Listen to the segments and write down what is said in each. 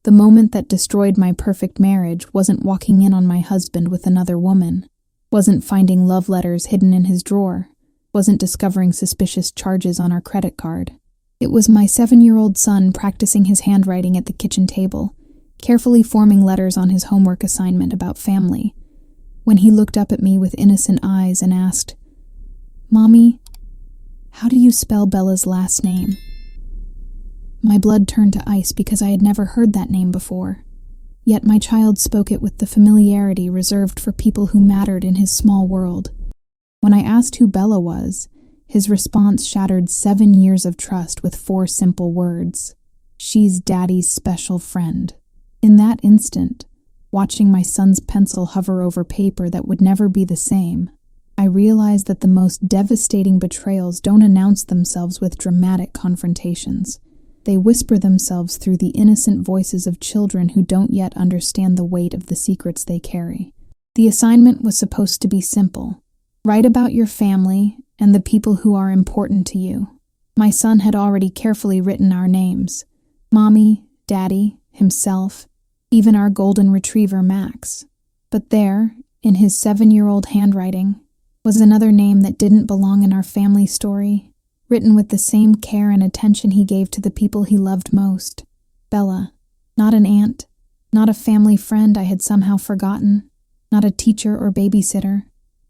The moment that destroyed my perfect marriage wasn't walking in on my husband with another woman, wasn't finding love letters hidden in his drawer, wasn't discovering suspicious charges on our credit card. It was my 7-year-old son practicing his handwriting at the kitchen table, carefully forming letters on his homework assignment about family, when he looked up at me with innocent eyes and asked, "Mommy, how do you spell Bella's last name?" My blood turned to ice because I had never heard that name before, yet my child spoke it with the familiarity reserved for people who mattered in his small world. When I asked who Bella was, his response shattered 7 years of trust with 4 simple words: "She's Daddy's special friend." In that instant, watching my son's pencil hover over paper that would never be the same, I realized that the most devastating betrayals don't announce themselves with dramatic confrontations. They whisper themselves through the innocent voices of children who don't yet understand the weight of the secrets they carry. The assignment was supposed to be simple. Write about your family and the people who are important to you. My son had already carefully written our names: Mommy, Daddy, himself, even our golden retriever, Max. But there, in his 7-year-old handwriting, was another name that didn't belong in our family story, written with the same care and attention he gave to the people he loved most. Bella, not an aunt, not a family friend I had somehow forgotten, not a teacher or babysitter,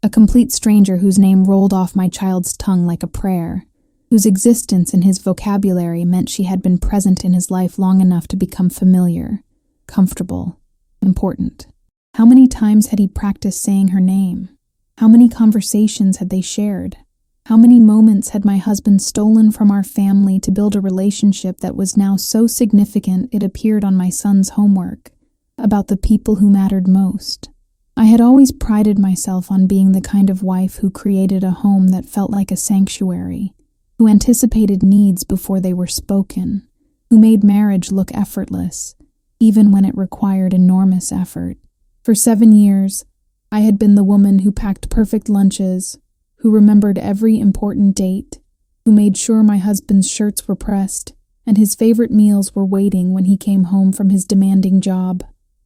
a complete stranger whose name rolled off my child's tongue like a prayer, whose existence in his vocabulary meant she had been present in his life long enough to become familiar, comfortable, important. How many times had he practiced saying her name? How many conversations had they shared? How many moments had my husband stolen from our family to build a relationship that was now so significant it appeared on my son's homework, about the people who mattered most? I had always prided myself on being the kind of wife who created a home that felt like a sanctuary, who anticipated needs before they were spoken, who made marriage look effortless, even when it required enormous effort. For 7 years, I had been the woman who packed perfect lunches, who remembered every important date, who made sure my husband's shirts were pressed and his favorite meals were waiting when he came home from his demanding job.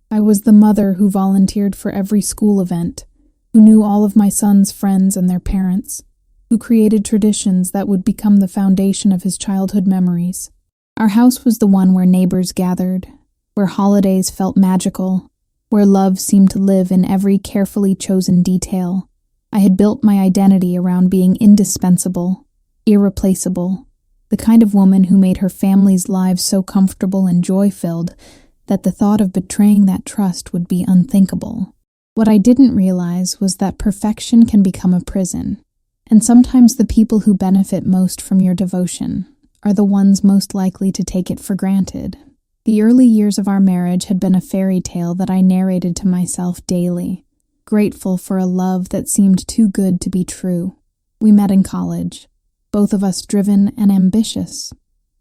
I was the mother who volunteered for every school event, who knew all of my son's friends and their parents, who created traditions that would become the foundation of his childhood memories. Our house was the one where neighbors gathered, where holidays felt magical, where love seemed to live in every carefully chosen detail. I had built my identity around being indispensable, irreplaceable, the kind of woman who made her family's lives so comfortable and joy-filled that the thought of betraying that trust would be unthinkable. What I didn't realize was that perfection can become a prison, and sometimes the people who benefit most from your devotion are the ones most likely to take it for granted. The early years of our marriage had been a fairy tale that I narrated to myself daily, grateful for a love that seemed too good to be true. We met in college, both of us driven and ambitious,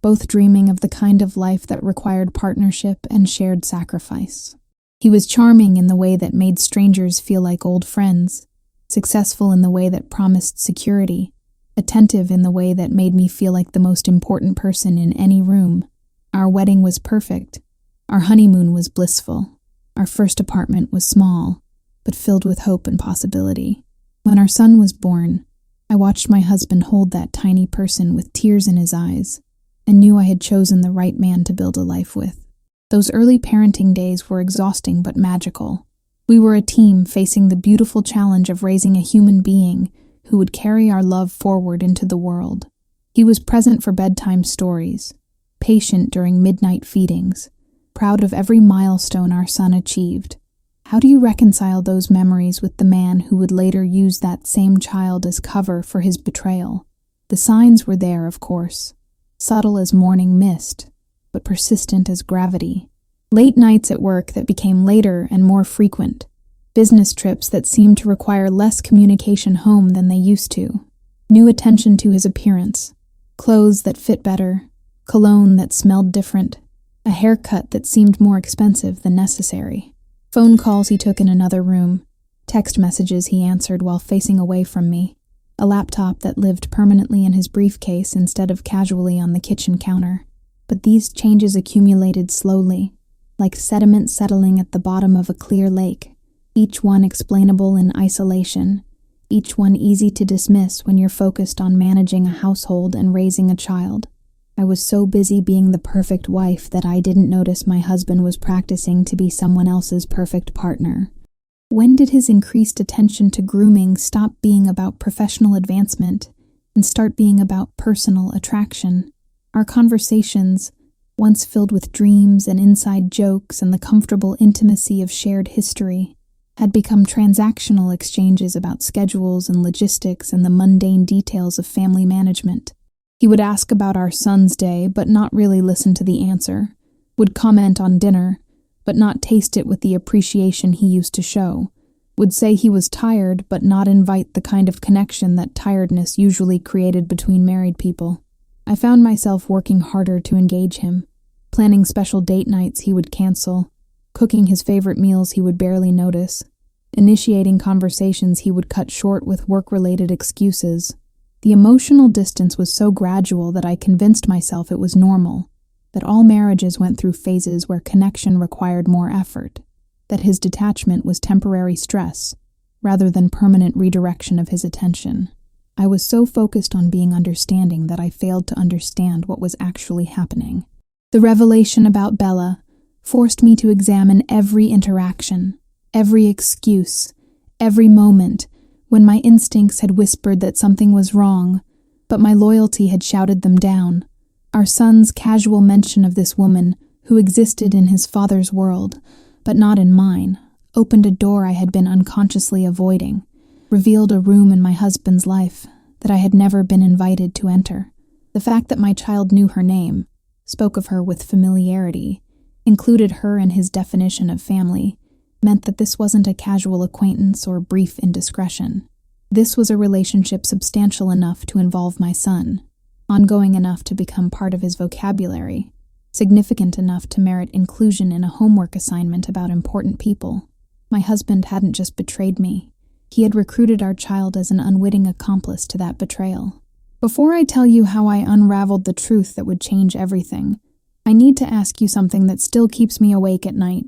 both dreaming of the kind of life that required partnership and shared sacrifice. He was charming in the way that made strangers feel like old friends, successful in the way that promised security, attentive in the way that made me feel like the most important person in any room. Our wedding was perfect. Our honeymoon was blissful. Our first apartment was small, but filled with hope and possibility. When our son was born, I watched my husband hold that tiny person with tears in his eyes, and knew I had chosen the right man to build a life with. Those early parenting days were exhausting but magical. We were a team facing the beautiful challenge of raising a human being who would carry our love forward into the world. He was present for bedtime stories, patient during midnight feedings, proud of every milestone our son achieved. How do you reconcile those memories with the man who would later use that same child as cover for his betrayal? The signs were there, of course, subtle as morning mist, but persistent as gravity. Late nights at work that became later and more frequent, business trips that seemed to require less communication home than they used to, new attention to his appearance, clothes that fit better, cologne that smelled different, a haircut that seemed more expensive than necessary. Phone calls he took in another room, text messages he answered while facing away from me, a laptop that lived permanently in his briefcase instead of casually on the kitchen counter. But these changes accumulated slowly, like sediment settling at the bottom of a clear lake, each one explainable in isolation, each one easy to dismiss when you're focused on managing a household and raising a child. I was so busy being the perfect wife that I didn't notice my husband was practicing to be someone else's perfect partner. When did his increased attention to grooming stop being about professional advancement and start being about personal attraction? Our conversations, once filled with dreams and inside jokes and the comfortable intimacy of shared history, had become transactional exchanges about schedules and logistics and the mundane details of family management. He would ask about our son's day, but not really listen to the answer, would comment on dinner, but not taste it with the appreciation he used to show, would say he was tired, but not invite the kind of connection that tiredness usually created between married people. I found myself working harder to engage him, planning special date nights he would cancel, cooking his favorite meals he would barely notice, initiating conversations he would cut short with work-related excuses. The emotional distance was so gradual that I convinced myself it was normal, that all marriages went through phases where connection required more effort, that his detachment was temporary stress, rather than permanent redirection of his attention. I was so focused on being understanding that I failed to understand what was actually happening. The revelation about Bella forced me to examine every interaction, every excuse, every moment, when my instincts had whispered that something was wrong, but my loyalty had shouted them down. Our son's casual mention of this woman, who existed in his father's world, but not in mine, opened a door I had been unconsciously avoiding, revealed a room in my husband's life that I had never been invited to enter. The fact that my child knew her name, spoke of her with familiarity, included her in his definition of family, meant that this wasn't a casual acquaintance or brief indiscretion. This was a relationship substantial enough to involve my son, ongoing enough to become part of his vocabulary, significant enough to merit inclusion in a homework assignment about important people. My husband hadn't just betrayed me. He had recruited our child as an unwitting accomplice to that betrayal. Before I tell you how I unraveled the truth that would change everything, I need to ask you something that still keeps me awake at night.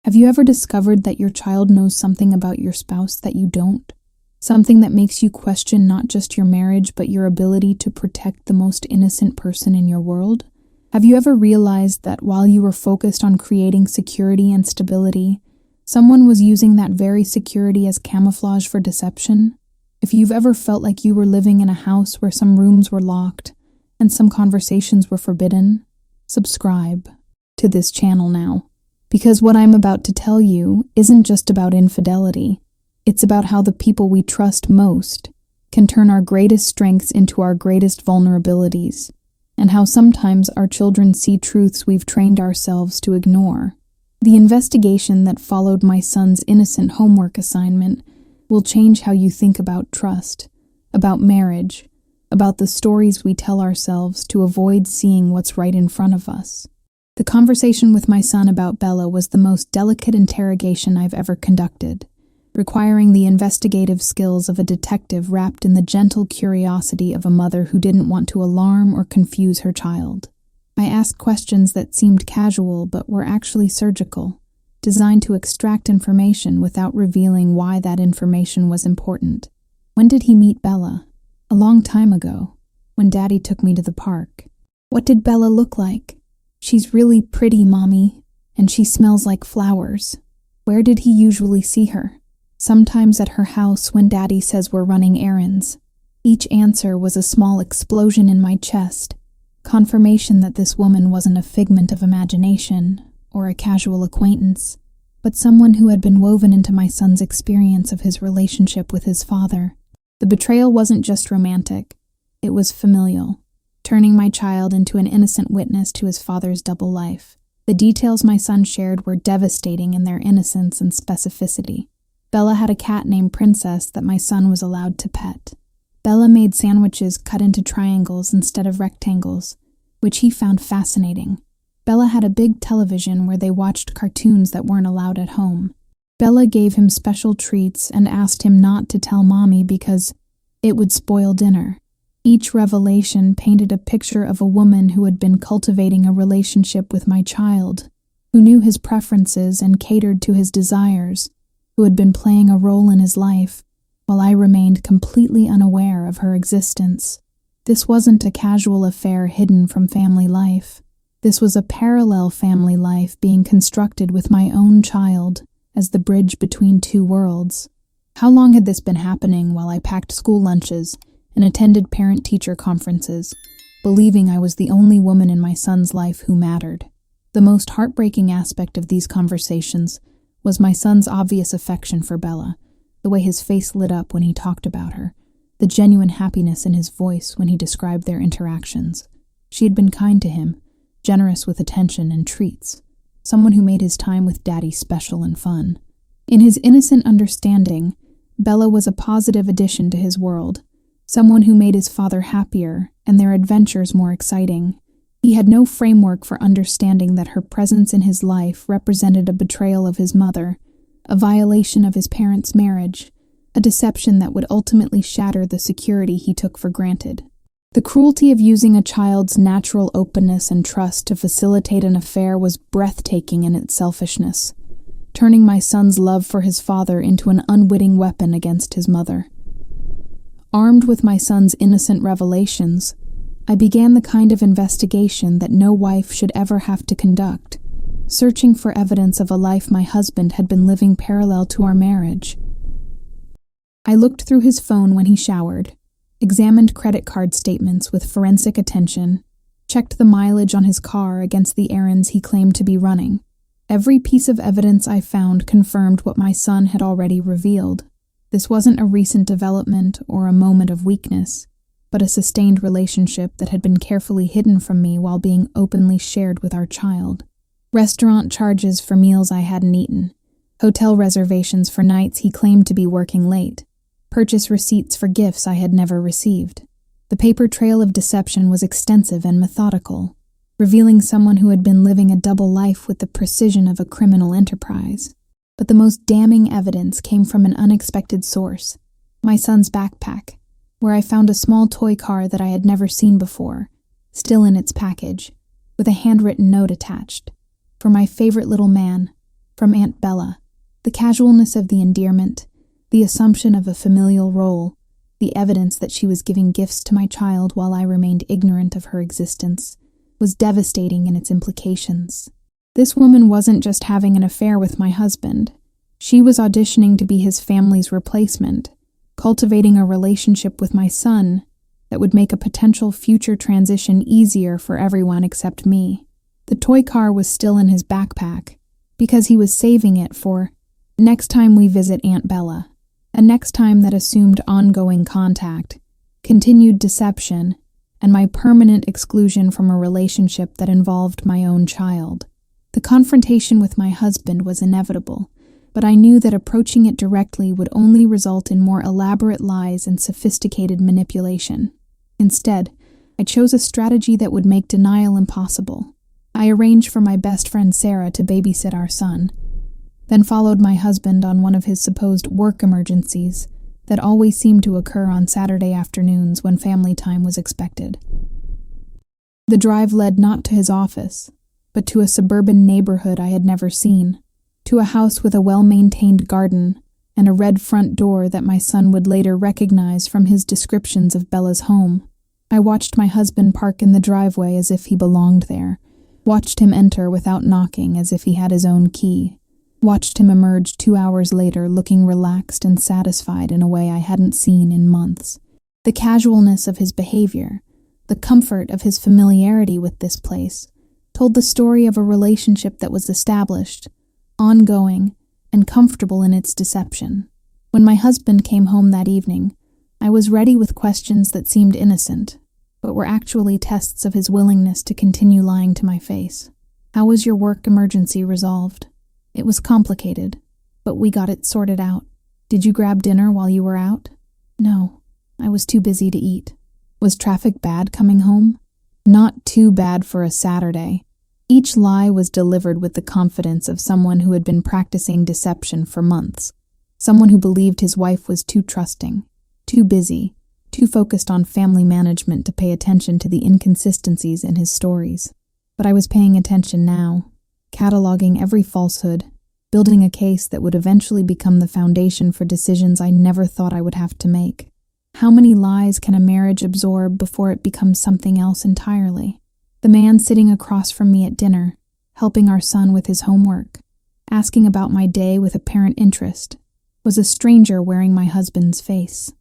Have you ever discovered that your child knows something about your spouse that you don't? Something that makes you question not just your marriage, but your ability to protect the most innocent person in your world? Have you ever realized that while you were focused on creating security and stability, someone was using that very security as camouflage for deception? If you've ever felt like you were living in a house where some rooms were locked and some conversations were forbidden, subscribe to this channel now. Because what I'm about to tell you isn't just about infidelity. It's about how the people we trust most can turn our greatest strengths into our greatest vulnerabilities, and how sometimes our children see truths we've trained ourselves to ignore. The investigation that followed my son's innocent homework assignment will change how you think about trust, about marriage, about the stories we tell ourselves to avoid seeing what's right in front of us. The conversation with my son about Bella was the most delicate interrogation I've ever conducted, requiring the investigative skills of a detective wrapped in the gentle curiosity of a mother who didn't want to alarm or confuse her child. I asked questions that seemed casual but were actually surgical, designed to extract information without revealing why that information was important. When did he meet Bella? A long time ago, when Daddy took me to the park. What did Bella look like? She's really pretty, Mommy, and she smells like flowers. Where did he usually see her? Sometimes at her house when Daddy says we're running errands. Each answer was a small explosion in my chest, confirmation that this woman wasn't a figment of imagination or a casual acquaintance, but someone who had been woven into my son's experience of his relationship with his father. The betrayal wasn't just romantic, it was familial, turning my child into an innocent witness to his father's double life. The details my son shared were devastating in their innocence and specificity. Bella had a cat named Princess that my son was allowed to pet. Bella made sandwiches cut into triangles instead of rectangles, which he found fascinating. Bella had a big television where they watched cartoons that weren't allowed at home. Bella gave him special treats and asked him not to tell Mommy because it would spoil dinner. Each revelation painted a picture of a woman who had been cultivating a relationship with my child, who knew his preferences and catered to his desires, who had been playing a role in his life, while I remained completely unaware of her existence. This wasn't a casual affair hidden from family life. This was a parallel family life being constructed with my own child as the bridge between two worlds. How long had this been happening while I packed school lunches and attended parent-teacher conferences, believing I was the only woman in my son's life who mattered? The most heartbreaking aspect of these conversations was my son's obvious affection for Bella, the way his face lit up when he talked about her, the genuine happiness in his voice when he described their interactions. She had been kind to him, generous with attention and treats, someone who made his time with Daddy special and fun. In his innocent understanding, Bella was a positive addition to his world, someone who made his father happier and their adventures more exciting. He had no framework for understanding that her presence in his life represented a betrayal of his mother, a violation of his parents' marriage, a deception that would ultimately shatter the security he took for granted. The cruelty of using a child's natural openness and trust to facilitate an affair was breathtaking in its selfishness, turning my son's love for his father into an unwitting weapon against his mother. Armed with my son's innocent revelations, I began the kind of investigation that no wife should ever have to conduct, searching for evidence of a life my husband had been living parallel to our marriage. I looked through his phone when he showered, examined credit card statements with forensic attention, checked the mileage on his car against the errands he claimed to be running. Every piece of evidence I found confirmed what my son had already revealed. This wasn't a recent development or a moment of weakness, but a sustained relationship that had been carefully hidden from me while being openly shared with our child. Restaurant charges for meals I hadn't eaten, hotel reservations for nights he claimed to be working late, purchase receipts for gifts I had never received. The paper trail of deception was extensive and methodical, revealing someone who had been living a double life with the precision of a criminal enterprise. But the most damning evidence came from an unexpected source, my son's backpack, where I found a small toy car that I had never seen before, still in its package, with a handwritten note attached. For my favorite little man, from Aunt Bella. The casualness of the endearment, the assumption of a familial role, the evidence that she was giving gifts to my child while I remained ignorant of her existence, was devastating in its implications. This woman wasn't just having an affair with my husband. She was auditioning to be his family's replacement, cultivating a relationship with my son that would make a potential future transition easier for everyone except me. The toy car was still in his backpack because he was saving it for next time we visit Aunt Bella, a next time that assumed ongoing contact, continued deception, and my permanent exclusion from a relationship that involved my own child. The confrontation with my husband was inevitable, but I knew that approaching it directly would only result in more elaborate lies and sophisticated manipulation. Instead, I chose a strategy that would make denial impossible. I arranged for my best friend Sarah to babysit our son, then followed my husband on one of his supposed work emergencies that always seemed to occur on Saturday afternoons when family time was expected. The drive led not to his office, but to a suburban neighborhood I had never seen, to a house with a well-maintained garden and a red front door that my son would later recognize from his descriptions of Bella's home. I watched my husband park in the driveway as if he belonged there, watched him enter without knocking as if he had his own key, watched him emerge 2 hours later looking relaxed and satisfied in a way I hadn't seen in months. The casualness of his behavior, the comfort of his familiarity with this place, told the story of a relationship that was established, ongoing, and comfortable in its deception. When my husband came home that evening, I was ready with questions that seemed innocent, but were actually tests of his willingness to continue lying to my face. How was your work emergency resolved? It was complicated, but we got it sorted out. Did you grab dinner while you were out? No, I was too busy to eat. Was traffic bad coming home? Not too bad for a Saturday. Each lie was delivered with the confidence of someone who had been practicing deception for months, someone who believed his wife was too trusting, too busy, too focused on family management to pay attention to the inconsistencies in his stories. But I was paying attention now, cataloging every falsehood, building a case that would eventually become the foundation for decisions I never thought I would have to make. How many lies can a marriage absorb before it becomes something else entirely? The man sitting across from me at dinner, helping our son with his homework, asking about my day with apparent interest, was a stranger wearing my husband's face.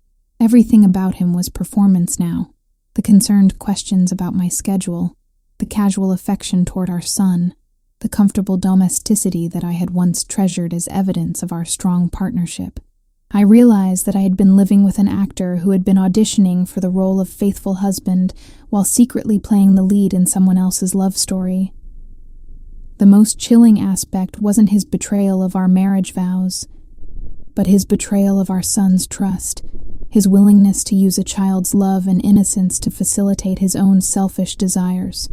Everything about him was performance now. The concerned questions about my schedule, the casual affection toward our son, the comfortable domesticity that I had once treasured as evidence of our strong partnership. I realized that I had been living with an actor who had been auditioning for the role of faithful husband while secretly playing the lead in someone else's love story. The most chilling aspect wasn't his betrayal of our marriage vows, but his betrayal of our son's trust, his willingness to use a child's love and innocence to facilitate his own selfish desires.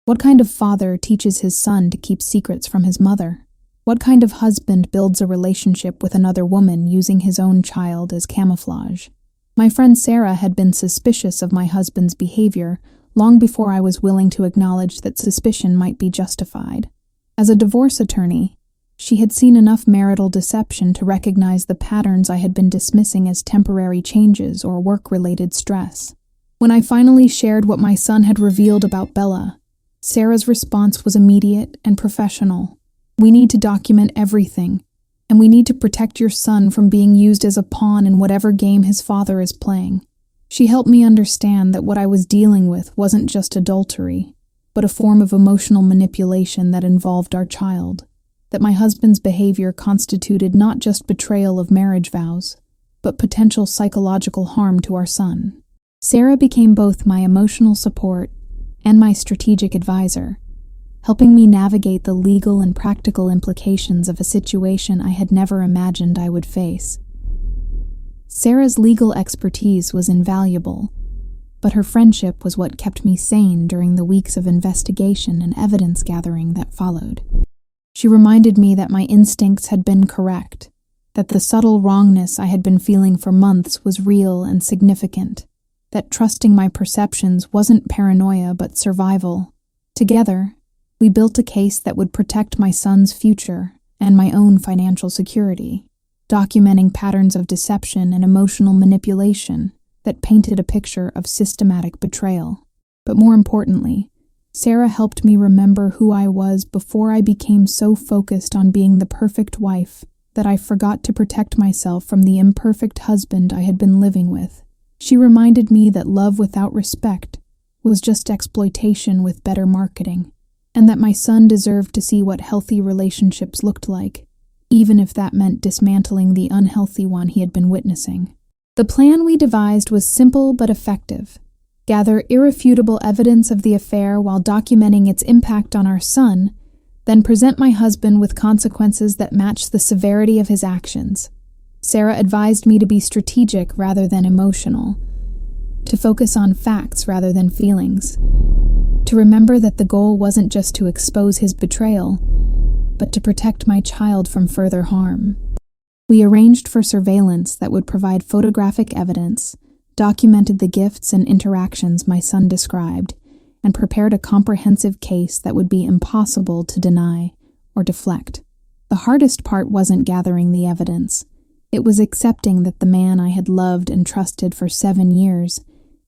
What kind of father teaches his son to keep secrets from his mother? What kind of husband builds a relationship with another woman using his own child as camouflage? My friend Sarah had been suspicious of my husband's behavior long before I was willing to acknowledge that suspicion might be justified. As a divorce attorney, she had seen enough marital deception to recognize the patterns I had been dismissing as temporary changes or work-related stress. When I finally shared what my son had revealed about Bella, Sarah's response was immediate and professional. "We need to document everything, and we need to protect your son from being used as a pawn in whatever game his father is playing." She helped me understand that what I was dealing with wasn't just adultery, but a form of emotional manipulation that involved our child, that my husband's behavior constituted not just betrayal of marriage vows, but potential psychological harm to our son. Sarah became both my emotional support and my strategic advisor, helping me navigate the legal and practical implications of a situation I had never imagined I would face. Sarah's legal expertise was invaluable, but her friendship was what kept me sane during the weeks of investigation and evidence gathering that followed. She reminded me that my instincts had been correct, that the subtle wrongness I had been feeling for months was real and significant, that trusting my perceptions wasn't paranoia but survival. Together, we built a case that would protect my son's future and my own financial security, documenting patterns of deception and emotional manipulation that painted a picture of systematic betrayal. But more importantly, Sarah helped me remember who I was before I became so focused on being the perfect wife that I forgot to protect myself from the imperfect husband I had been living with. She reminded me that love without respect was just exploitation with better marketing, and that my son deserved to see what healthy relationships looked like, even if that meant dismantling the unhealthy one he had been witnessing. The plan we devised was simple but effective. Gather irrefutable evidence of the affair while documenting its impact on our son, then present my husband with consequences that matched the severity of his actions. Sarah advised me to be strategic rather than emotional, to focus on facts rather than feelings, to remember that the goal wasn't just to expose his betrayal, but to protect my child from further harm. We arranged for surveillance that would provide photographic evidence, documented the gifts and interactions my son described, and prepared a comprehensive case that would be impossible to deny or deflect. The hardest part wasn't gathering the evidence. It was accepting that the man I had loved and trusted for 7 years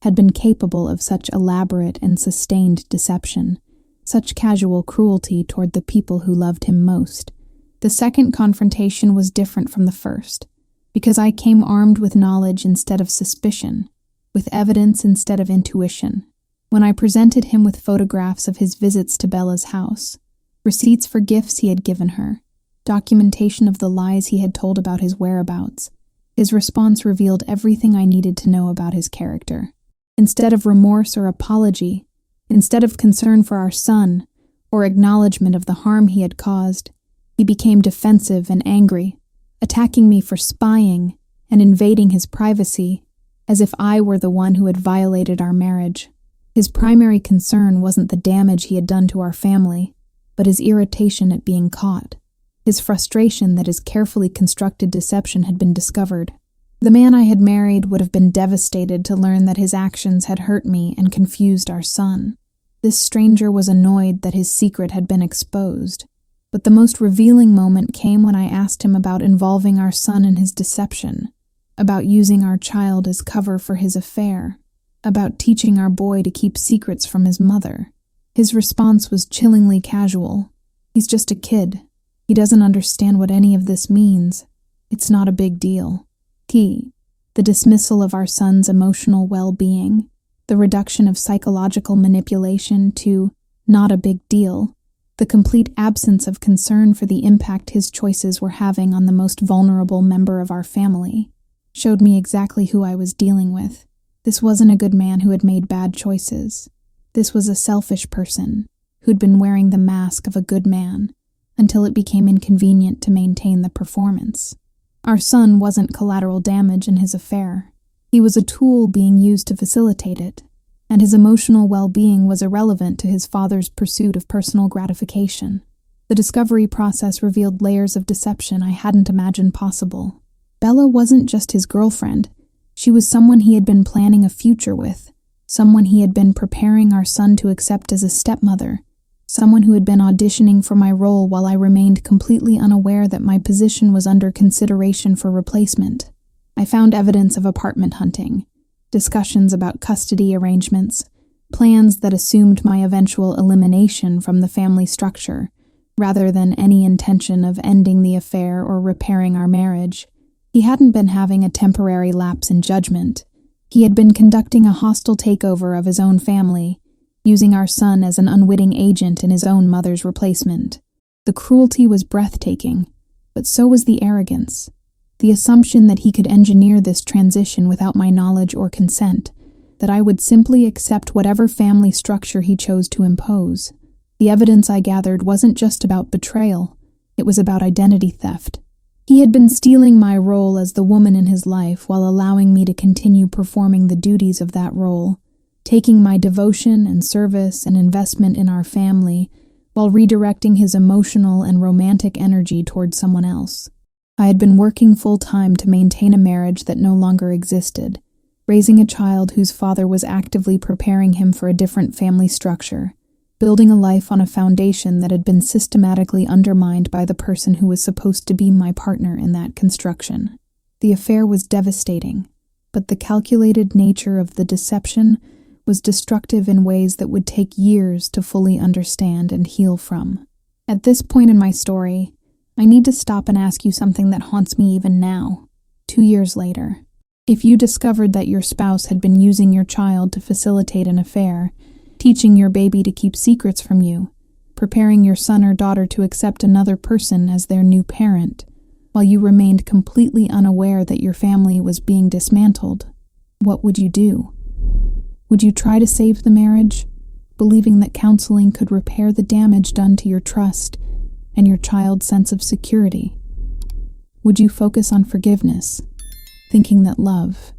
had been capable of such elaborate and sustained deception, such casual cruelty toward the people who loved him most. The second confrontation was different from the first, because I came armed with knowledge instead of suspicion, with evidence instead of intuition. When I presented him with photographs of his visits to Bella's house, receipts for gifts he had given her, documentation of the lies he had told about his whereabouts, his response revealed everything I needed to know about his character. Instead of remorse or apology, instead of concern for our son, or acknowledgement of the harm he had caused, he became defensive and angry, attacking me for spying and invading his privacy, as if I were the one who had violated our marriage. His primary concern wasn't the damage he had done to our family, but his irritation at being caught, his frustration that his carefully constructed deception had been discovered. The man I had married would have been devastated to learn that his actions had hurt me and confused our son. This stranger was annoyed that his secret had been exposed. But the most revealing moment came when I asked him about involving our son in his deception, about using our child as cover for his affair, about teaching our boy to keep secrets from his mother. His response was chillingly casual. "He's just a kid. He doesn't understand what any of this means. It's not a big deal." The dismissal of our son's emotional well-being, the reduction of psychological manipulation to not a big deal, the complete absence of concern for the impact his choices were having on the most vulnerable member of our family, showed me exactly who I was dealing with. This wasn't a good man who had made bad choices. This was a selfish person who'd been wearing the mask of a good man until it became inconvenient to maintain the performance. Our son wasn't collateral damage in his affair. He was a tool being used to facilitate it, and his emotional well-being was irrelevant to his father's pursuit of personal gratification. The discovery process revealed layers of deception I hadn't imagined possible. Bella wasn't just his girlfriend. She was someone he had been planning a future with, someone he had been preparing our son to accept as a stepmother, someone who had been auditioning for my role while I remained completely unaware that my position was under consideration for replacement. I found evidence of apartment hunting, discussions about custody arrangements, plans that assumed my eventual elimination from the family structure, rather than any intention of ending the affair or repairing our marriage. He hadn't been having a temporary lapse in judgment. He had been conducting a hostile takeover of his own family, using our son as an unwitting agent in his own mother's replacement. The cruelty was breathtaking, but so was the arrogance. The assumption that he could engineer this transition without my knowledge or consent, that I would simply accept whatever family structure he chose to impose. The evidence I gathered wasn't just about betrayal, it was about identity theft. He had been stealing my role as the woman in his life while allowing me to continue performing the duties of that role, taking my devotion and service and investment in our family while redirecting his emotional and romantic energy towards someone else. I had been working full-time to maintain a marriage that no longer existed, raising a child whose father was actively preparing him for a different family structure, building a life on a foundation that had been systematically undermined by the person who was supposed to be my partner in that construction. The affair was devastating, but the calculated nature of the deception was destructive in ways that would take years to fully understand and heal from. At this point in my story, I need to stop and ask you something that haunts me even now, 2 years later. If you discovered that your spouse had been using your child to facilitate an affair, teaching your baby to keep secrets from you, preparing your son or daughter to accept another person as their new parent, while you remained completely unaware that your family was being dismantled, what would you do? Would you try to save the marriage, believing that counseling could repair the damage done to your trust and your child's sense of security? Would you focus on forgiveness, thinking that love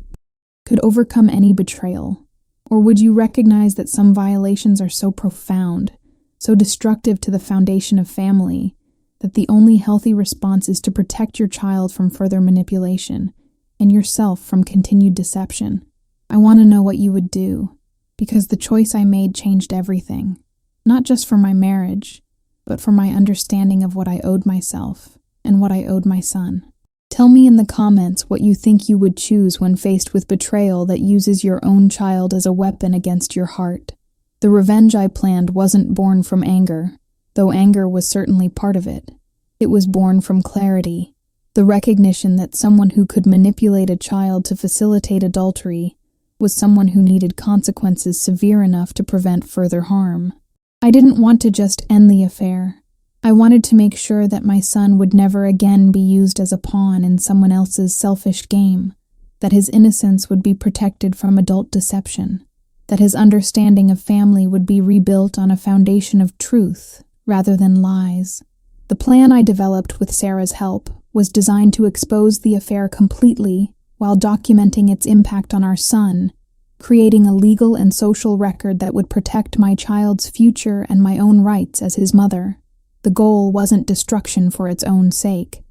could overcome any betrayal? Or would you recognize that some violations are so profound, so destructive to the foundation of family, that the only healthy response is to protect your child from further manipulation and yourself from continued deception? I want to know what you would do, because the choice I made changed everything, not just for my marriage, but for my understanding of what I owed myself and what I owed my son. Tell me in the comments what you think you would choose when faced with betrayal that uses your own child as a weapon against your heart. The revenge I planned wasn't born from anger, though anger was certainly part of it. It was born from clarity, the recognition that someone who could manipulate a child to facilitate adultery was someone who needed consequences severe enough to prevent further harm. I didn't want to just end the affair. I wanted to make sure that my son would never again be used as a pawn in someone else's selfish game, that his innocence would be protected from adult deception, that his understanding of family would be rebuilt on a foundation of truth rather than lies. The plan I developed with Sarah's help was designed to expose the affair completely while documenting its impact on our son, creating a legal and social record that would protect my child's future and my own rights as his mother. The goal wasn't destruction for its own sake.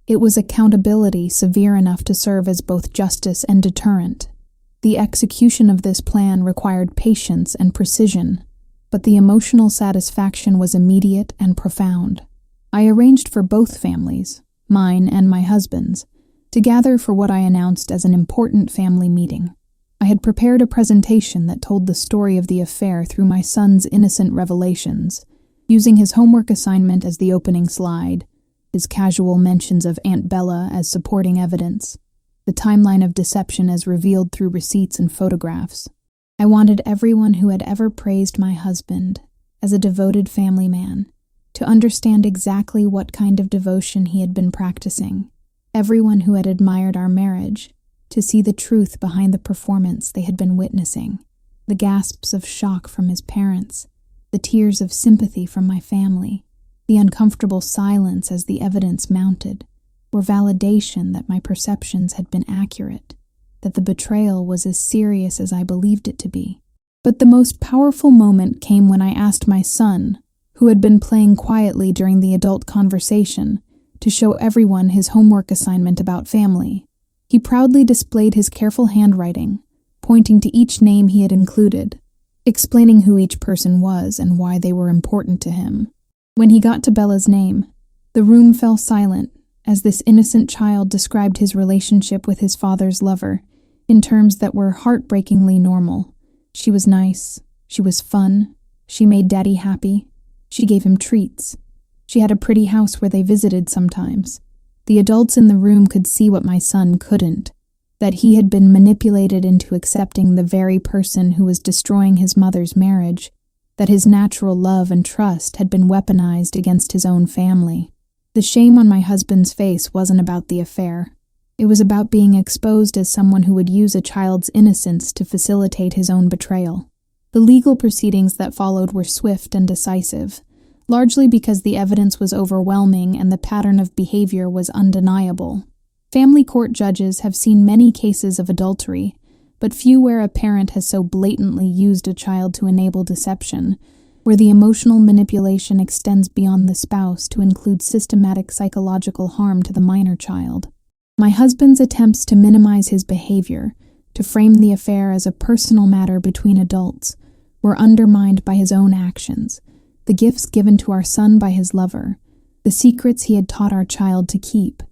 It was accountability severe enough to serve as both justice and deterrent. The execution of this plan required patience and precision, but the emotional satisfaction was immediate and profound. I arranged for both families, mine and my husband's, to gather for what I announced as an important family meeting. I had prepared a presentation that told the story of the affair through my son's innocent revelations, using his homework assignment as the opening slide, his casual mentions of Aunt Bella as supporting evidence, the timeline of deception as revealed through receipts and photographs. I wanted everyone who had ever praised my husband as a devoted family man to understand exactly what kind of devotion he had been practicing, everyone who had admired our marriage to see the truth behind the performance they had been witnessing, the gasps of shock from his parents, the tears of sympathy from my family, the uncomfortable silence as the evidence mounted, were validation that my perceptions had been accurate, that the betrayal was as serious as I believed it to be. But the most powerful moment came when I asked my son, who had been playing quietly during the adult conversation, to show everyone his homework assignment about family. He proudly displayed his careful handwriting, pointing to each name he had included, explaining who each person was and why they were important to him. When he got to Bella's name, the room fell silent as this innocent child described his relationship with his father's lover in terms that were heartbreakingly normal. She was nice, she was fun, she made Daddy happy, she gave him treats. She had a pretty house where they visited sometimes. The adults in the room could see what my son couldn't, that he had been manipulated into accepting the very person who was destroying his mother's marriage, that his natural love and trust had been weaponized against his own family. The shame on my husband's face wasn't about the affair. It was about being exposed as someone who would use a child's innocence to facilitate his own betrayal. The legal proceedings that followed were swift and decisive, largely because the evidence was overwhelming and the pattern of behavior was undeniable. Family court judges have seen many cases of adultery, but few where a parent has so blatantly used a child to enable deception, where the emotional manipulation extends beyond the spouse to include systematic psychological harm to the minor child. My husband's attempts to minimize his behavior, to frame the affair as a personal matter between adults, were undermined by his own actions, the gifts given to our son by his lover, the secrets he had taught our child to keep,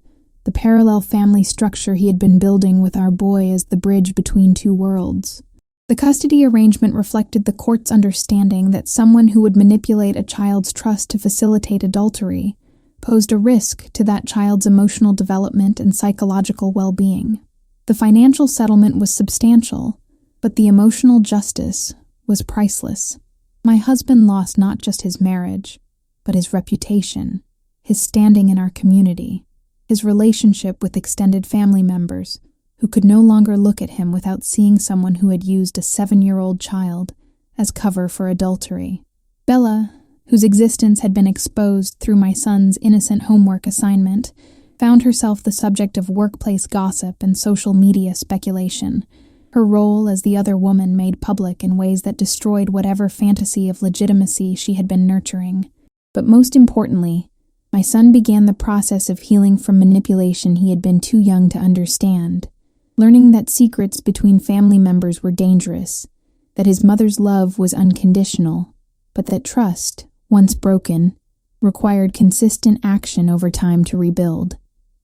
the parallel family structure he had been building with our boy as the bridge between two worlds. The custody arrangement reflected the court's understanding that someone who would manipulate a child's trust to facilitate adultery posed a risk to that child's emotional development and psychological well-being. The financial settlement was substantial, but the emotional justice was priceless. My husband lost not just his marriage, but his reputation, his standing in our community, his relationship with extended family members, who could no longer look at him without seeing someone who had used a 7-year-old child as cover for adultery. Bella, whose existence had been exposed through my son's innocent homework assignment, found herself the subject of workplace gossip and social media speculation, her role as the other woman made public in ways that destroyed whatever fantasy of legitimacy she had been nurturing. But most importantly, my son began the process of healing from manipulation he had been too young to understand, learning that secrets between family members were dangerous, that his mother's love was unconditional, but that trust, once broken, required consistent action over time to rebuild.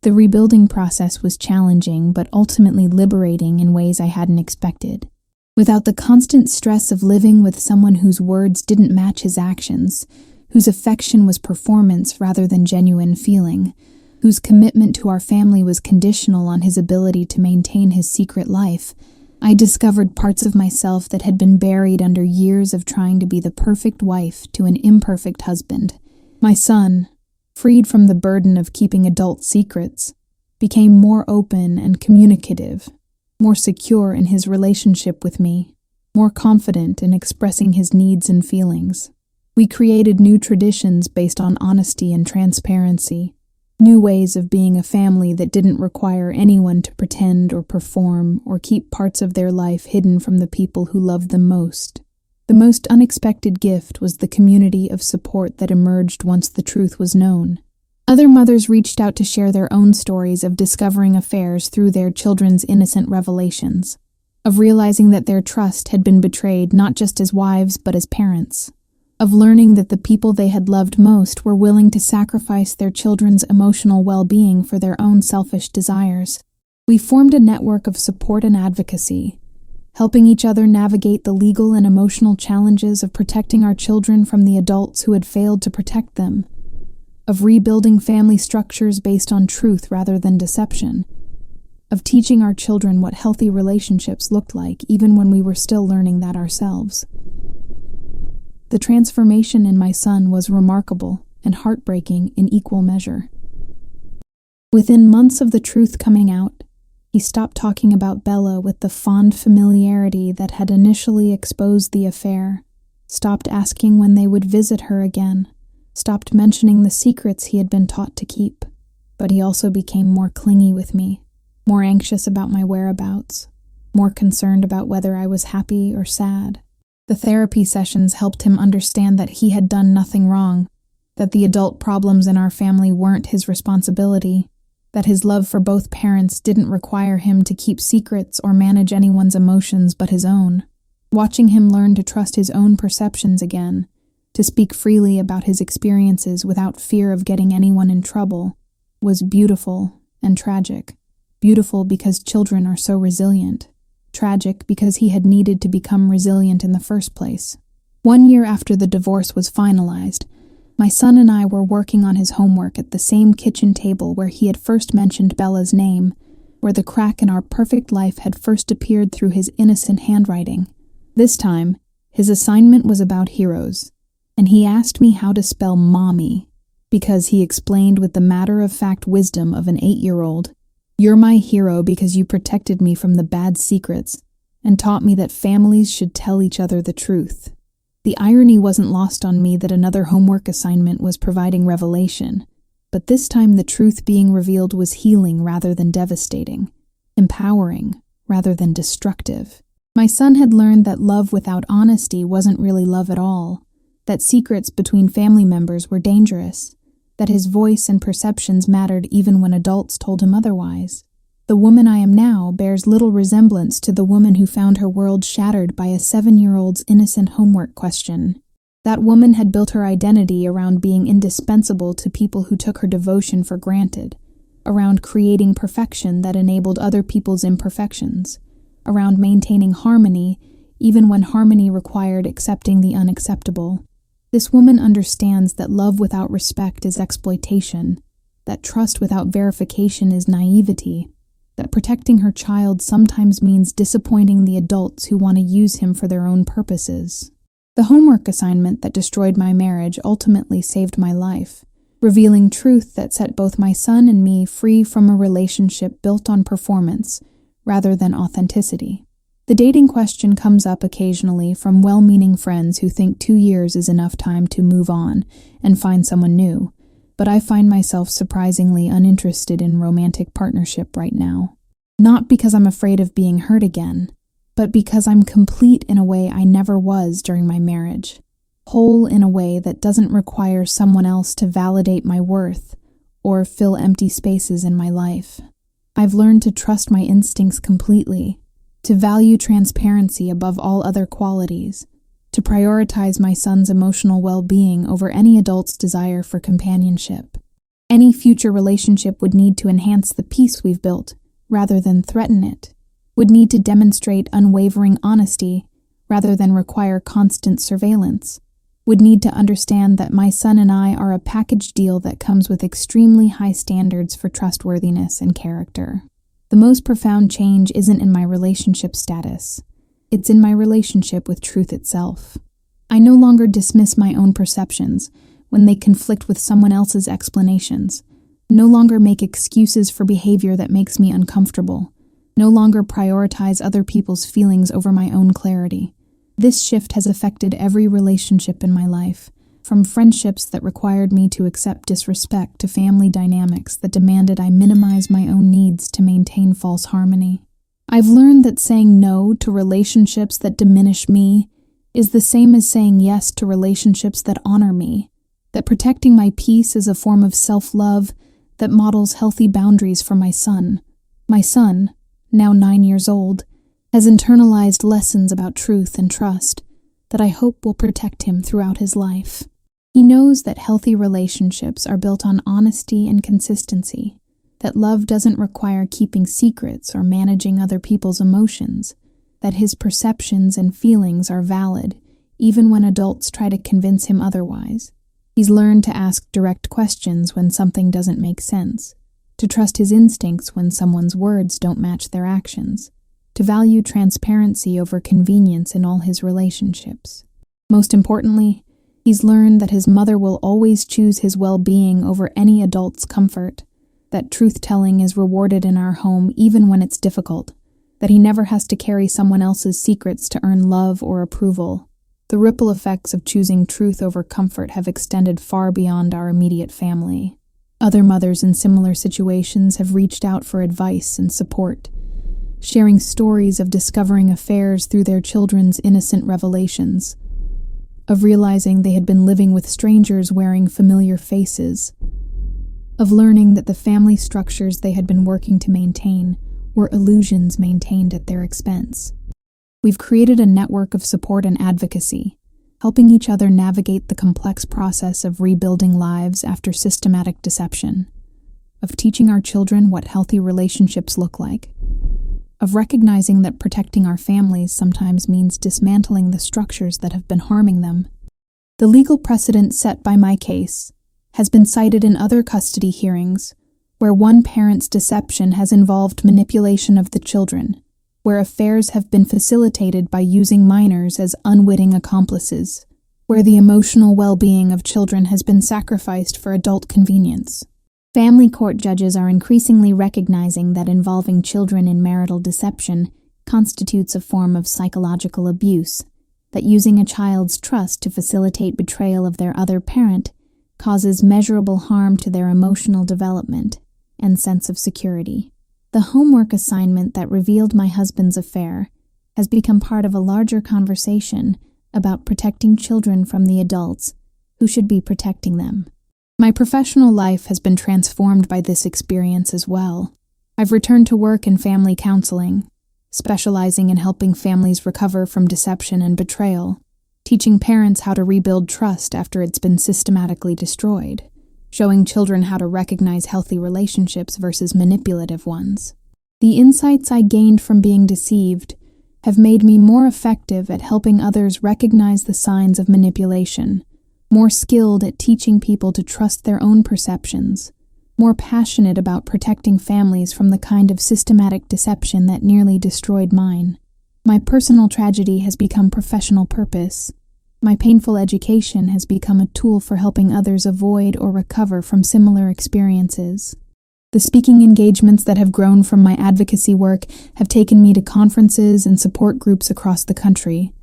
The rebuilding process was challenging but ultimately liberating in ways I hadn't expected. Without the constant stress of living with someone whose words didn't match his actions, whose affection was performance rather than genuine feeling, whose commitment to our family was conditional on his ability to maintain his secret life, I discovered parts of myself that had been buried under years of trying to be the perfect wife to an imperfect husband. My son, freed from the burden of keeping adult secrets, became more open and communicative, more secure in his relationship with me, more confident in expressing his needs and feelings. We created new traditions based on honesty and transparency, new ways of being a family that didn't require anyone to pretend or perform or keep parts of their life hidden from the people who loved them most. The most unexpected gift was the community of support that emerged once the truth was known. Other mothers reached out to share their own stories of discovering affairs through their children's innocent revelations, of realizing that their trust had been betrayed not just as wives but as parents. of learning that the people they had loved most were willing to sacrifice their children's emotional well-being for their own selfish desires. We formed a network of support and advocacy, helping each other navigate the legal and emotional challenges of protecting our children from the adults who had failed to protect them, of rebuilding family structures based on truth rather than deception, of teaching our children what healthy relationships looked like even when we were still learning that ourselves. The transformation in my son was remarkable and heartbreaking in equal measure. Within months of the truth coming out, he stopped talking about Bella with the fond familiarity that had initially exposed the affair, stopped asking when they would visit her again, stopped mentioning the secrets he had been taught to keep. But he also became more clingy with me, more anxious about my whereabouts, more concerned about whether I was happy or sad. The therapy sessions helped him understand that he had done nothing wrong, that the adult problems in our family weren't his responsibility, that his love for both parents didn't require him to keep secrets or manage anyone's emotions but his own. Watching him learn to trust his own perceptions again, to speak freely about his experiences without fear of getting anyone in trouble, was beautiful and tragic. Beautiful because children are so resilient. Tragic because he had needed to become resilient in the first place. 1 year after the divorce was finalized, my son and I were working on his homework at the same kitchen table where he had first mentioned Bella's name, where the crack in our perfect life had first appeared through his innocent handwriting. This time, his assignment was about heroes, and he asked me how to spell mommy, because he explained with the matter-of-fact wisdom of an 8-year-old, "You're my hero because you protected me from the bad secrets and taught me that families should tell each other the truth." The irony wasn't lost on me that another homework assignment was providing revelation, but this time the truth being revealed was healing rather than devastating, empowering rather than destructive. My son had learned that love without honesty wasn't really love at all, that secrets between family members were dangerous, that his voice and perceptions mattered even when adults told him otherwise. The woman I am now bears little resemblance to the woman who found her world shattered by a 7-year-old's innocent homework question. That woman had built her identity around being indispensable to people who took her devotion for granted, around creating perfection that enabled other people's imperfections, around maintaining harmony even when harmony required accepting the unacceptable. This woman understands that love without respect is exploitation, that trust without verification is naivety, that protecting her child sometimes means disappointing the adults who want to use him for their own purposes. The homework assignment that destroyed my marriage ultimately saved my life, revealing truth that set both my son and me free from a relationship built on performance rather than authenticity. The dating question comes up occasionally from well-meaning friends who think 2 years is enough time to move on and find someone new, but I find myself surprisingly uninterested in romantic partnership right now. Not because I'm afraid of being hurt again, but because I'm complete in a way I never was during my marriage, whole in a way that doesn't require someone else to validate my worth or fill empty spaces in my life. I've learned to trust my instincts completely, to value transparency above all other qualities, to prioritize my son's emotional well-being over any adult's desire for companionship. Any future relationship would need to enhance the peace we've built, rather than threaten it, would need to demonstrate unwavering honesty, rather than require constant surveillance, would need to understand that my son and I are a package deal that comes with extremely high standards for trustworthiness and character. The most profound change isn't in my relationship status. It's in my relationship with truth itself. I no longer dismiss my own perceptions when they conflict with someone else's explanations, no longer make excuses for behavior that makes me uncomfortable, no longer prioritize other people's feelings over my own clarity. This shift has affected every relationship in my life, from friendships that required me to accept disrespect to family dynamics that demanded I minimize my own needs to maintain false harmony. I've learned that saying no to relationships that diminish me is the same as saying yes to relationships that honor me, that protecting my peace is a form of self-love that models healthy boundaries for my son. My son, now 9 years old, has internalized lessons about truth and trust, that I hope will protect him throughout his life. He knows that healthy relationships are built on honesty and consistency, that love doesn't require keeping secrets or managing other people's emotions, that his perceptions and feelings are valid, even when adults try to convince him otherwise. He's learned to ask direct questions when something doesn't make sense, to trust his instincts when someone's words don't match their actions, to value transparency over convenience in all his relationships. Most importantly, he's learned that his mother will always choose his well-being over any adult's comfort, that truth-telling is rewarded in our home even when it's difficult, that he never has to carry someone else's secrets to earn love or approval. The ripple effects of choosing truth over comfort have extended far beyond our immediate family. Other mothers in similar situations have reached out for advice and support, sharing stories of discovering affairs through their children's innocent revelations, of realizing they had been living with strangers wearing familiar faces, of learning that the family structures they had been working to maintain were illusions maintained at their expense. We've created a network of support and advocacy, helping each other navigate the complex process of rebuilding lives after systematic deception, of teaching our children what healthy relationships look like, of recognizing that protecting our families sometimes means dismantling the structures that have been harming them. The legal precedent set by my case has been cited in other custody hearings, where one parent's deception has involved manipulation of the children, where affairs have been facilitated by using minors as unwitting accomplices, where the emotional well-being of children has been sacrificed for adult convenience. Family court judges are increasingly recognizing that involving children in marital deception constitutes a form of psychological abuse, that using a child's trust to facilitate betrayal of their other parent causes measurable harm to their emotional development and sense of security. The homework assignment that revealed my husband's affair has become part of a larger conversation about protecting children from the adults who should be protecting them. My professional life has been transformed by this experience as well. I've returned to work in family counseling, specializing in helping families recover from deception and betrayal, teaching parents how to rebuild trust after it's been systematically destroyed, showing children how to recognize healthy relationships versus manipulative ones. The insights I gained from being deceived have made me more effective at helping others recognize the signs of manipulation, more skilled at teaching people to trust their own perceptions, more passionate about protecting families from the kind of systematic deception that nearly destroyed mine. My personal tragedy has become professional purpose. My painful education has become a tool for helping others avoid or recover from similar experiences. The speaking engagements that have grown from my advocacy work have taken me to conferences and support groups across the country,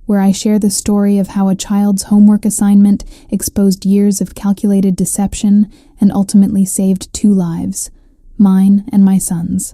where I share the story of how a child's homework assignment exposed years of calculated deception and ultimately saved 2 lives, mine and my son's.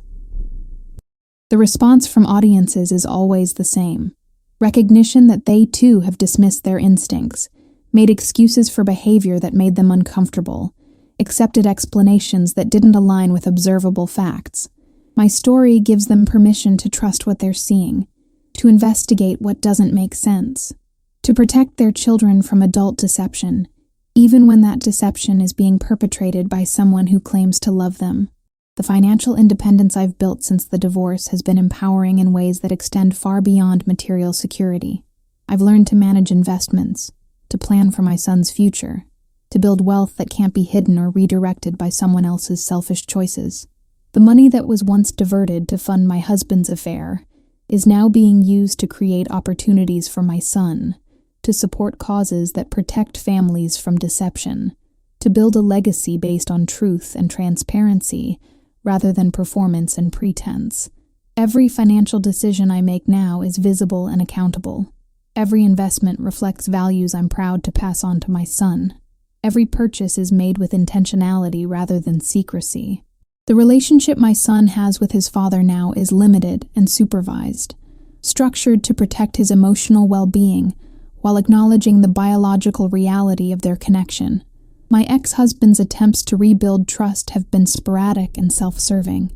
The response from audiences is always the same: recognition that they too have dismissed their instincts, made excuses for behavior that made them uncomfortable, accepted explanations that didn't align with observable facts. My story gives them permission to trust what they're seeing, to investigate what doesn't make sense, to protect their children from adult deception, even when that deception is being perpetrated by someone who claims to love them. The financial independence I've built since the divorce has been empowering in ways that extend far beyond material security. I've learned to manage investments, to plan for my son's future, to build wealth that can't be hidden or redirected by someone else's selfish choices. The money that was once diverted to fund my husband's affair is now being used to create opportunities for my son, to support causes that protect families from deception, to build a legacy based on truth and transparency rather than performance and pretense. Every financial decision I make now is visible and accountable. Every investment reflects values I'm proud to pass on to my son. Every purchase is made with intentionality rather than secrecy. The relationship my son has with his father now is limited and supervised, structured to protect his emotional well-being while acknowledging the biological reality of their connection. My ex-husband's attempts to rebuild trust have been sporadic and self-serving,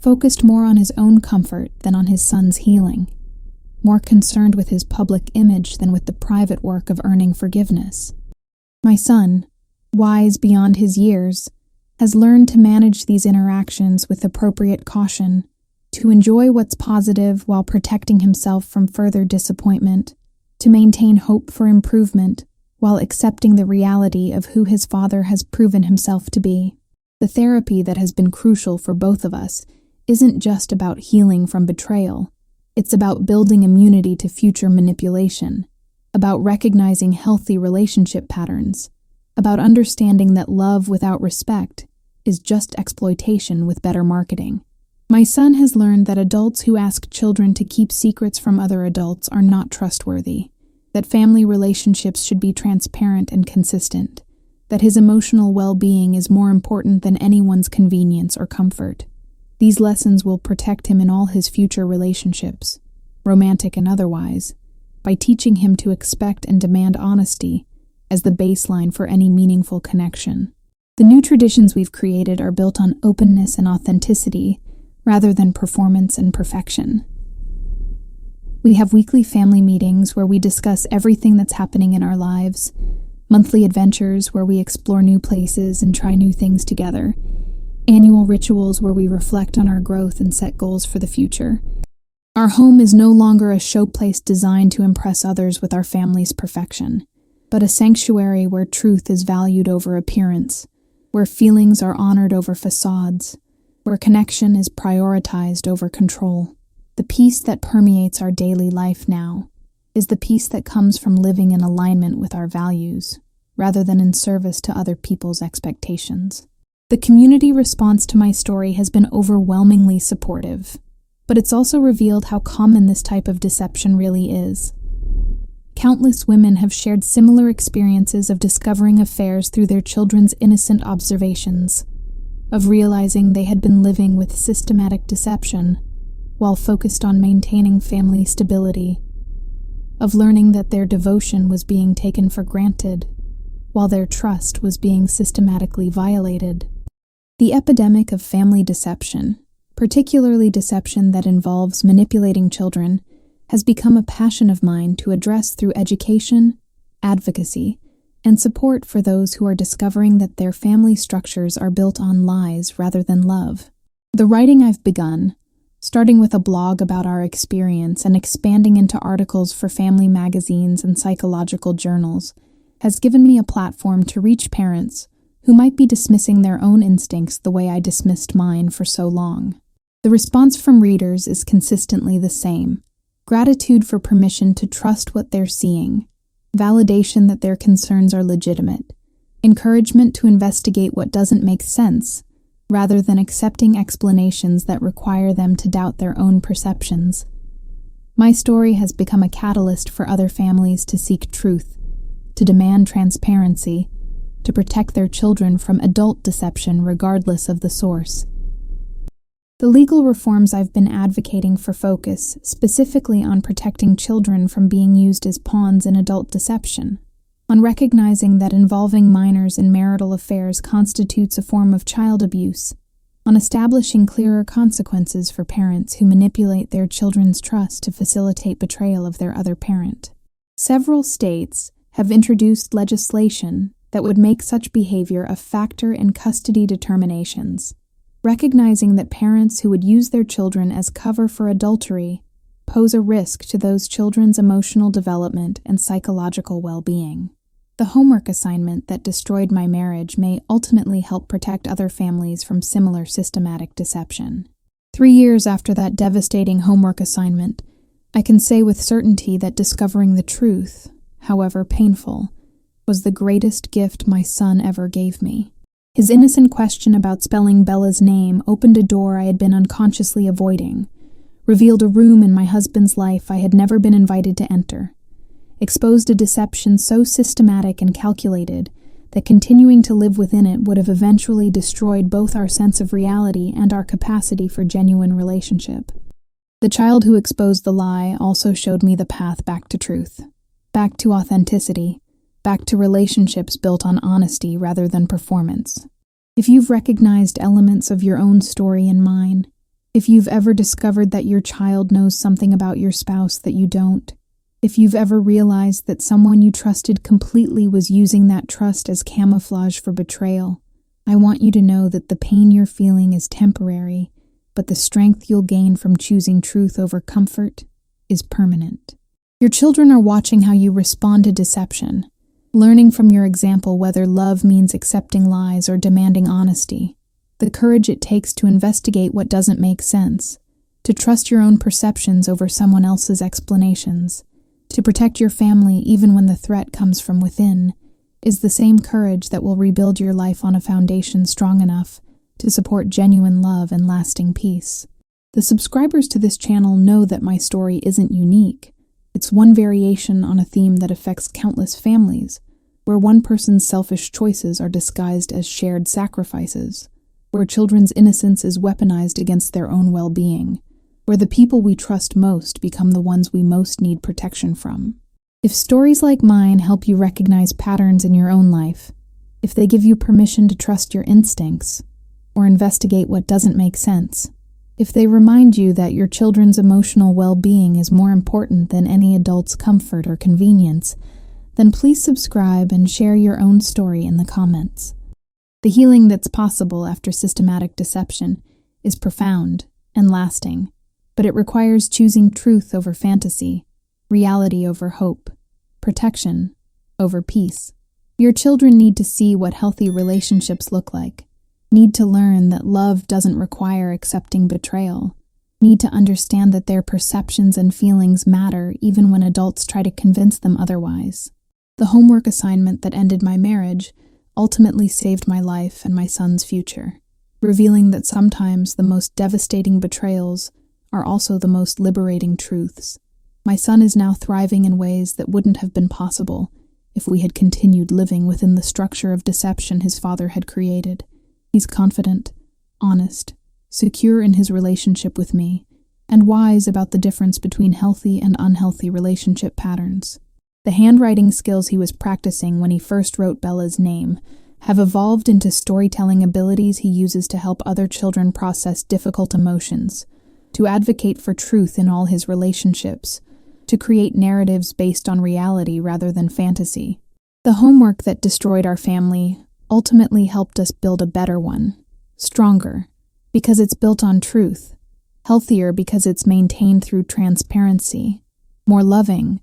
focused more on his own comfort than on his son's healing. more concerned with his public image than with the private work of earning forgiveness. My son, wise beyond his years, has learned to manage these interactions with appropriate caution, to enjoy what's positive while protecting himself from further disappointment, to maintain hope for improvement while accepting the reality of who his father has proven himself to be. The therapy that has been crucial for both of us isn't just about healing from betrayal. It's about building immunity to future manipulation, about recognizing healthy relationship patterns, about understanding that love without respect is just exploitation with better marketing. My son has learned that adults who ask children to keep secrets from other adults are not trustworthy, that family relationships should be transparent and consistent, that his emotional well-being is more important than anyone's convenience or comfort. These lessons will protect him in all his future relationships, romantic and otherwise, by teaching him to expect and demand honesty as the baseline for any meaningful connection. The new traditions we've created are built on openness and authenticity rather than performance and perfection. We have weekly family meetings where we discuss everything that's happening in our lives, monthly adventures where we explore new places and try new things together, annual rituals where we reflect on our growth and set goals for the future. Our home is no longer a showplace designed to impress others with our family's perfection, but a sanctuary where truth is valued over appearance, where feelings are honored over facades, where connection is prioritized over control. The peace that permeates our daily life now is the peace that comes from living in alignment with our values, rather than in service to other people's expectations. The community response to my story has been overwhelmingly supportive, but it's also revealed how common this type of deception really is. Countless women have shared similar experiences of discovering affairs through their children's innocent observations, of realizing they had been living with systematic deception while focused on maintaining family stability, of learning that their devotion was being taken for granted while their trust was being systematically violated. The epidemic of family deception, particularly deception that involves manipulating children, has become a passion of mine to address through education, advocacy, and support for those who are discovering that their family structures are built on lies rather than love. The writing I've begun, starting with a blog about our experience and expanding into articles for family magazines and psychological journals, has given me a platform to reach parents who might be dismissing their own instincts the way I dismissed mine for so long. The response from readers is consistently the same: gratitude for permission to trust what they're seeing, validation that their concerns are legitimate, encouragement to investigate what doesn't make sense, rather than accepting explanations that require them to doubt their own perceptions. My story has become a catalyst for other families to seek truth, to demand transparency, to protect their children from adult deception regardless of the source. The legal reforms I've been advocating for focus specifically on protecting children from being used as pawns in adult deception, on recognizing that involving minors in marital affairs constitutes a form of child abuse, on establishing clearer consequences for parents who manipulate their children's trust to facilitate betrayal of their other parent. Several states have introduced legislation that would make such behavior a factor in custody determinations, recognizing that parents who would use their children as cover for adultery pose a risk to those children's emotional development and psychological well-being. The homework assignment that destroyed my marriage may ultimately help protect other families from similar systematic deception. 3 years after that devastating homework assignment, I can say with certainty that discovering the truth, however painful, was the greatest gift my son ever gave me. His innocent question about spelling Bella's name opened a door I had been unconsciously avoiding, revealed a room in my husband's life I had never been invited to enter, exposed a deception so systematic and calculated that continuing to live within it would have eventually destroyed both our sense of reality and our capacity for genuine relationship. The child who exposed the lie also showed me the path back to truth, back to authenticity, back to relationships built on honesty rather than performance. If you've recognized elements of your own story in mine, If you've ever discovered that your child knows something about your spouse that you don't, if you've ever realized that someone you trusted completely was using that trust as camouflage for betrayal, I want you to know that the pain you're feeling is temporary, but the strength you'll gain from choosing truth over comfort is permanent. Your children are watching how you respond to deception, learning from your example whether love means accepting lies or demanding honesty, the courage it takes to investigate what doesn't make sense, to trust your own perceptions over someone else's explanations, to protect your family even when the threat comes from within, is the same courage that will rebuild your life on a foundation strong enough to support genuine love and lasting peace. The subscribers to this channel know that my story isn't unique. It's one variation on a theme that affects countless families, where one person's selfish choices are disguised as shared sacrifices, where children's innocence is weaponized against their own well-being, where the people we trust most become the ones we most need protection from. If stories like mine help you recognize patterns in your own life, if they give you permission to trust your instincts, or investigate what doesn't make sense, if they remind you that your children's emotional well-being is more important than any adult's comfort or convenience, then please subscribe and share your own story in the comments. The healing that's possible after systematic deception is profound and lasting, but it requires choosing truth over fantasy, reality over hope, protection over peace. Your children need to see what healthy relationships look like, need to learn that love doesn't require accepting betrayal, need to understand that their perceptions and feelings matter even when adults try to convince them otherwise. The homework assignment that ended my marriage ultimately saved my life and my son's future, revealing that sometimes the most devastating betrayals are also the most liberating truths. My son is now thriving in ways that wouldn't have been possible if we had continued living within the structure of deception his father had created. He's confident, honest, secure in his relationship with me, and wise about the difference between healthy and unhealthy relationship patterns. The handwriting skills he was practicing when he first wrote Bella's name have evolved into storytelling abilities he uses to help other children process difficult emotions, to advocate for truth in all his relationships, to create narratives based on reality rather than fantasy. The homework that destroyed our family ultimately helped us build a better one, stronger, because it's built on truth, healthier because it's maintained through transparency, more loving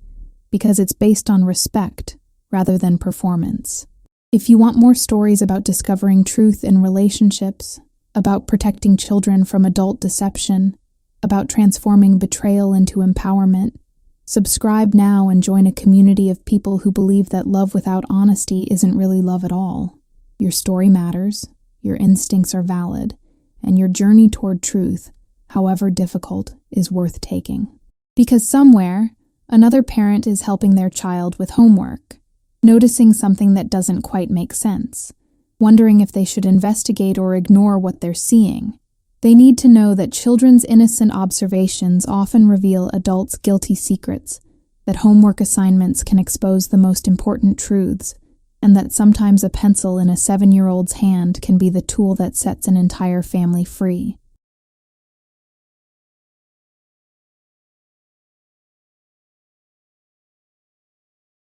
because it's based on respect rather than performance. If you want more stories about discovering truth in relationships, about protecting children from adult deception, about transforming betrayal into empowerment, subscribe now and join a community of people who believe that love without honesty isn't really love at all. Your story matters, your instincts are valid, and your journey toward truth, however difficult, is worth taking. Because somewhere, another parent is helping their child with homework, noticing something that doesn't quite make sense, wondering if they should investigate or ignore what they're seeing. They need to know that children's innocent observations often reveal adults' guilty secrets, that homework assignments can expose the most important truths, and that sometimes a pencil in a 7-year-old's hand can be the tool that sets an entire family free.